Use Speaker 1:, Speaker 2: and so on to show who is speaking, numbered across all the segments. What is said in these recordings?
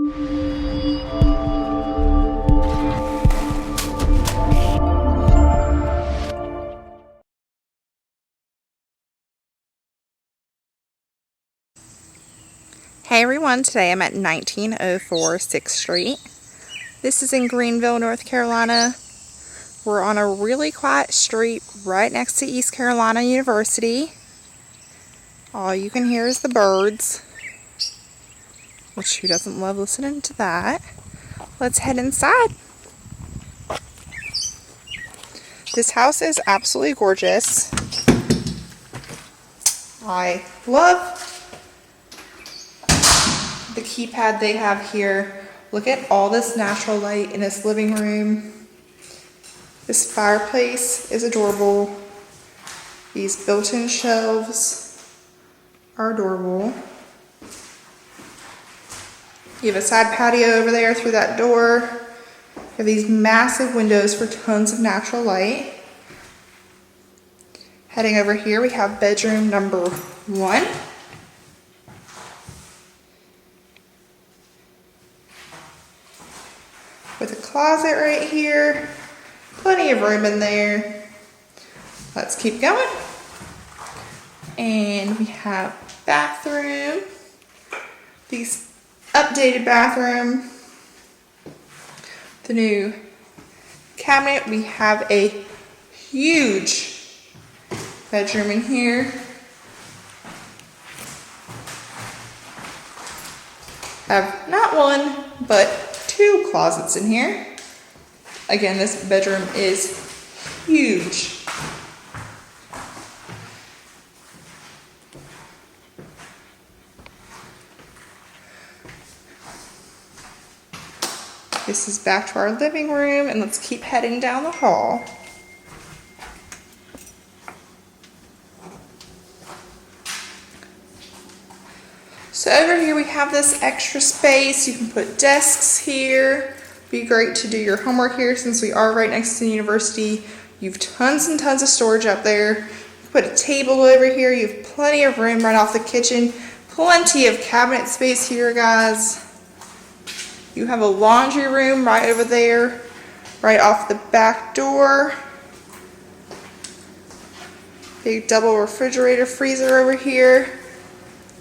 Speaker 1: Hey everyone, today I'm at 1904 6th Street. This is in Greenville, North Carolina. We're on a really quiet street right next to East Carolina University. All you can hear is the birds, which who doesn't love listening to that? Let's head inside. This house is absolutely gorgeous. I love the keypad they have here. Look at all this natural light in this living room. This fireplace is adorable. These built-in shelves are adorable. You have a side patio over there through that door. You have these massive windows for tons of natural light. Heading over here, we have bedroom number 1. With a closet right here, plenty of room in there. Let's keep going. And we have bathroom, these updated bathroom, the new cabinet. We have a huge bedroom in here. Have not one, but 2 closets in here. Again, this bedroom is huge. This is back to our living room, and let's keep heading down the hall. So over here we have this extra space. You can put desks here. Be great to do your homework here since we are right next to the university. You have tons and tons of storage up there. You put a table over here. You have plenty of room right off the kitchen. Plenty of cabinet space here, guys. You have a laundry room right over there, right off the back door. Big double refrigerator freezer over here.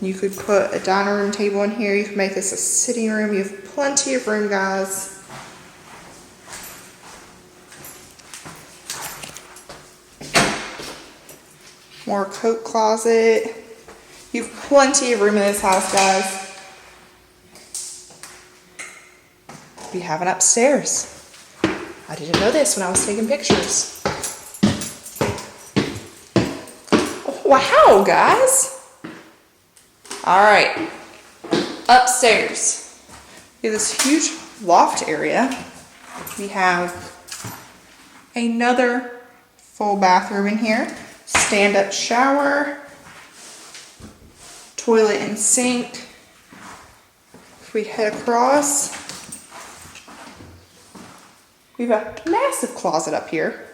Speaker 1: You could put a dining room table in here. You can make this a sitting room. You have plenty of room, guys. More coat closet. You have plenty of room in this house, guys. We have an upstairs. I didn't know this when I was taking pictures. Oh, wow, guys. All right, upstairs. We have this huge loft area. We have another full bathroom in here. Stand-up shower, toilet and sink. If we head across, we have a massive closet up here.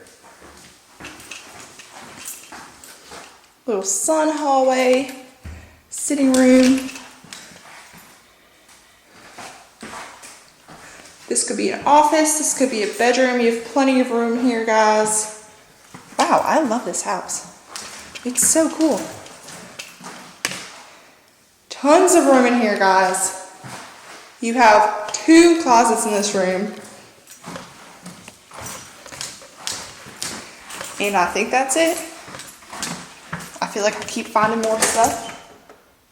Speaker 1: Little sun hallway. Sitting room. This could be an office. This could be a bedroom. You have plenty of room here, guys. Wow, I love this house. It's so cool. Tons of room in here, guys. You have 2 closets in this room. And I think that's it. I feel like I keep finding more stuff.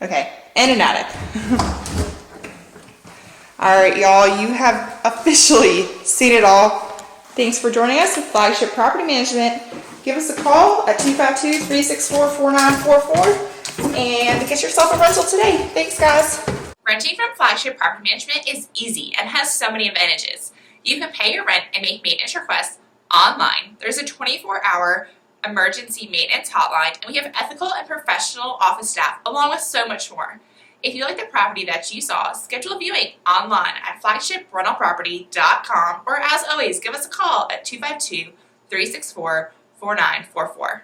Speaker 1: Okay, and an attic. All right, y'all, you have officially seen it all. Thanks for joining us with Flagship Property Management. Give us a call at 252-364-4944 and get yourself a rental today. Thanks, guys.
Speaker 2: Renting from Flagship Property Management is easy and has so many advantages. You can pay your rent and make maintenance requests online. There's a 24-hour emergency maintenance hotline, and we have ethical and professional office staff along with so much more. If you like the property that you saw, schedule a viewing online at flagshiprentalproperty.com, or as always, give us a call at 252-364-4944.